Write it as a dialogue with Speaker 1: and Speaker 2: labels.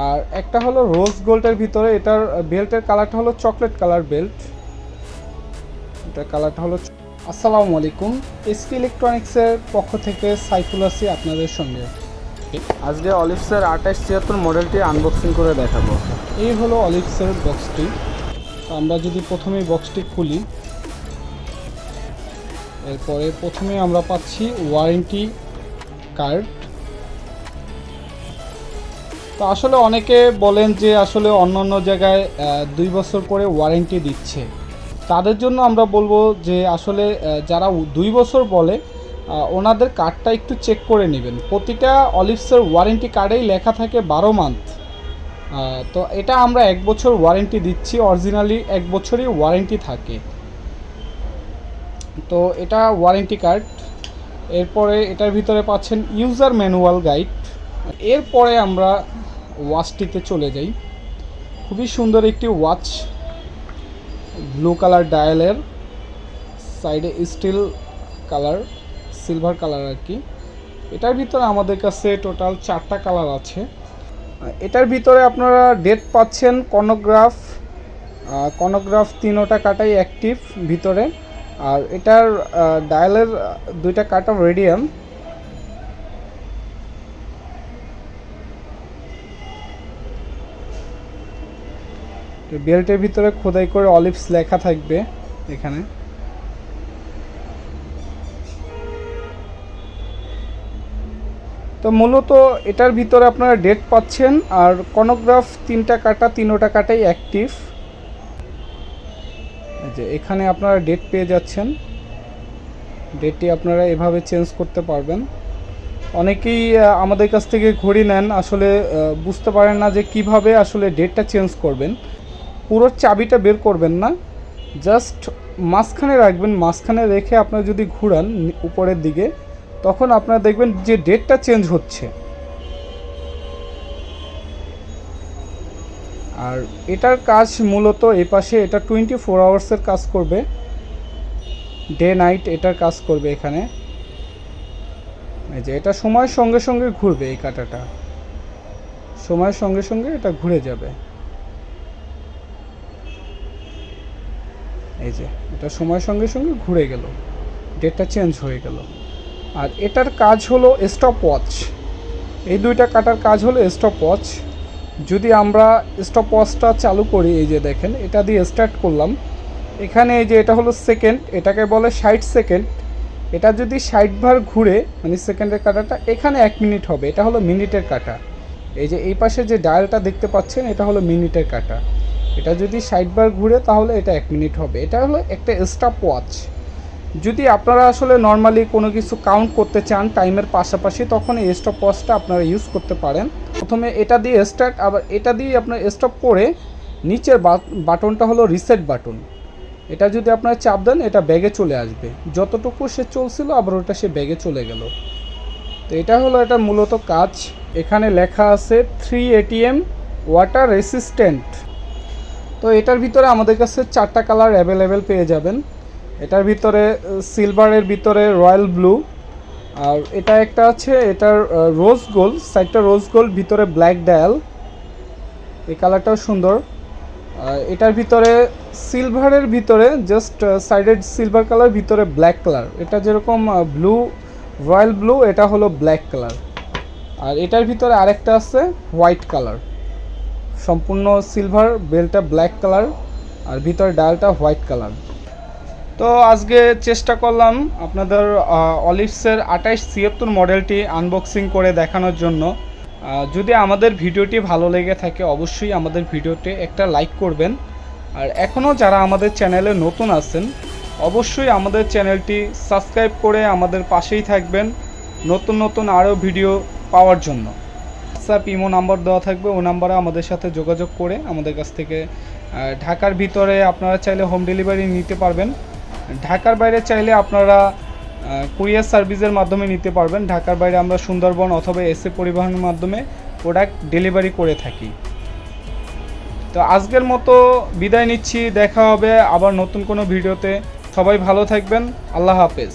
Speaker 1: আর একটা হলো রোজ গোল্ডের ভিতরে, এটার বেল্টের কালারটা হলো চকলেট কালার বেল্ট, এটার কালারটা হলো। আসসালামু আলাইকুম, এস.ক ইলেকট্রনিক্সের পক্ষ থেকে সাইফুল আছি আপনাদের সঙ্গে।
Speaker 2: আজকে অলিভসের 2876 মডেলটি আনবক্সিং করে দেখাবো।
Speaker 1: এই হলো অলিভসের বক্সটি। আমরা যদি প্রথমেই বক্সটি খুলি, এরপরে প্রথমে আমরা পাচ্ছি ওয়ারেন্টি কার্ড। তো আসলে অনেকে বলেন যে আসলে অন্যান্য জায়গায় 2 বছর করে ওয়ারেন্টি দিচ্ছে, তাদের জন্য আমরা বলবো যে আসলে যারা 2 বছর বলে ওনাদের কার্ডটা একটু চেক করে নেবেন। প্রতিটা অলিভসের ওয়ারেন্টি কার্ডেই লেখা থাকে 12 মান্থ। তো এটা আমরা 1 বছর ওয়ারেন্টি দিচ্ছি, অরিজিনালি 1 বছরই ওয়ারেন্টি থাকে। তো এটা ওয়ারেন্টি কার্ড। এরপরে এটার ভিতরে পাচ্ছেন ইউজার ম্যানুয়াল গাইড। এরপরে আমরা ওয়াচটিতে চলে যাই। খুবই সুন্দর একটি ওয়াচ, ব্লু কালার ডায়ালের, সাইডে স্টিল কালার, সিলভার কালার আর কি। এটার ভিতরে আমাদের কাছে টোটাল 4টা কালার আছে। এটার ভিতরে আপনারা ডেট পাচ্ছেন কর্নোগ্রাফ 3টা কাটাই অ্যাক্টিভ ভিতরে। আর এটার ডায়ালের 2টা কাটা রেডিয়াম। বেল্টের ভিতরে খোদাই করে অলিভস লেখা থাকবে এখানে। তো মূলত এটার ভিতরে আপনারা ডেট পাচ্ছেন। আর কর্নোগ্রাফ 3টা কাটা 3টা কাটাই অ্যাক্টিভ। যে এখানে আপনারা ডেট পেয়ে যাচ্ছেন, ডেটটি আপনারা এভাবে চেঞ্জ করতে পারবেন। অনেকেই আমাদের কাছ থেকে ঘড়ি নেন, আসলে বুঝতে পারেন না যে কিভাবে আসলে ডেটটা চেঞ্জ করবেন। পুরো চাবিটা বের করবেন না, জাস্ট মাঝখানে রাখবেন। মাঝখানে রেখে আপনারা যদি ঘুরান উপরের দিকে, তখন আপনারা দেখবেন যে ডেটটা চেঞ্জ হচ্ছে। আর এটার কাজ মূলত এই পাশে এটা 24 আওয়ার্সের কাজ করবে, ডে নাইট এটার কাজ করবে এখানে। এই যে এটা সময়ের সঙ্গে সঙ্গে ঘুরবে, এই কাঁটাটা সময়ের সঙ্গে সঙ্গে এটা ঘুরে যাবে। এই যে এটা সময়ের সঙ্গে সঙ্গে ঘুরে গেল, ডেটটা চেঞ্জ হয়ে গেল। আর এটার কাজ হলো স্টপ ওয়াচ। এই 2টা কাটার কাজ হলো স্টপ ওয়াচ। যদি আমরা স্টপ ওয়াচটা চালু করি, এই যে দেখেন এটা দিয়ে স্টার্ট করলাম, এখানে এই যে এটা হলো সেকেন্ড, এটাকে বলে 60 সেকেন্ড। এটা যদি 60 বার ঘুরে, মানে সেকেন্ডের কাটাটা, এখানে 1 মিনিট হবে। এটা হলো মিনিটের কাটা। এই যে এই পাশে যে ডায়ালটা দেখতে পাচ্ছেন, এটা হলো মিনিটের কাটা। এটা যদি 60 বার ঘুরে তাহলে এটা 1 মিনিট হবে। এটা হলো একটা স্টপ ওয়াচ। যদি আপনারা আসলে নর্মালি কোনো কিছু কাউন্ট করতে চান টাইমের পাশাপাশি, তখন এই স্টপ ওয়াচটা আপনারা ইউজ করতে পারেন। প্রথমে এটা দিয়ে স্টার্ট, আবার এটা দিয়ে আপনার স্টপ করে নিচের বাটনটা হলো রিসেট বাটন। এটা যদি আপনারা চাপ দেন, এটা ব্যাগে চলে আসবে। যতটুকু সে চলছিল আবার ওটা সে ব্যাগে চলে গেল। তো এটা হলো এটা মূলত কাজ। এখানে লেখা আছে 3 ATM ওয়াটার রেসিস্ট্যান্ট। তো এটার ভিতরে আমাদের কাছে 4টা কালার অ্যাভেলেবেল পেয়ে যাবেন। এটার ভিতরে সিলভারের ভিতরে রয়্যাল ব্লু, আর এটা একটা আছে এটার রোজ গোল্ড, সাইডটা রোজ গোল্ড, ভিতরে ব্ল্যাক ডায়াল, এই কালারটাও সুন্দর। এটার ভিতরে সিলভারের ভিতরে জাস্ট সাইডেড সিলভার কালার, ভিতরে ব্ল্যাক কালার। এটা যেরকম ব্লু রয়্যাল ব্লু, এটা হলো ব্ল্যাক কালার। আর এটার ভিতরে আরেকটা আছে হোয়াইট কালার, সম্পূর্ণ সিলভার, বেলটা ব্ল্যাক কালার, আর ভিতরে ডায়ালটা হোয়াইট কালার। তো আজকে চেষ্টা করলাম আপনাদের অলিভসের 2876 মডেলটি আনবক্সিং করে দেখানোর জন্য। যদি আমাদের ভিডিওটি ভালো লেগে থাকে, অবশ্যই আমাদের ভিডিওতে একটা লাইক করবেন। আর এখনও যারা আমাদের চ্যানেলে নতুন আছেন, অবশ্যই আমাদের চ্যানেলটি সাবস্ক্রাইব করে আমাদের পাশেই থাকবেন নতুন নতুন আরও ভিডিও পাওয়ার জন্য। হোয়াটসঅ্যাপ ইমো নাম্বার দেওয়া থাকবে, ওই নাম্বারে আমাদের সাথে যোগাযোগ করে আমাদের কাছ থেকে ঢাকার ভিতরে আপনারা চাইলে হোম ডেলিভারি নিতে পারবেন। ঢাকার বাইরে চাইলে আপনারা কুরিয়ার সার্ভিসের মাধ্যমে নিতে পারবেন। ঢাকার বাইরে আমরা সুন্দরবন অথবা এসএ পরিবহনের মাধ্যমে প্রোডাক্ট ডেলিভারি করে থাকি। তো আজকের মতো বিদায় নিচ্ছি, দেখা হবে আবার নতুন কোনো ভিডিওতে। সবাই ভালো থাকবেন, আল্লাহ হাফেজ।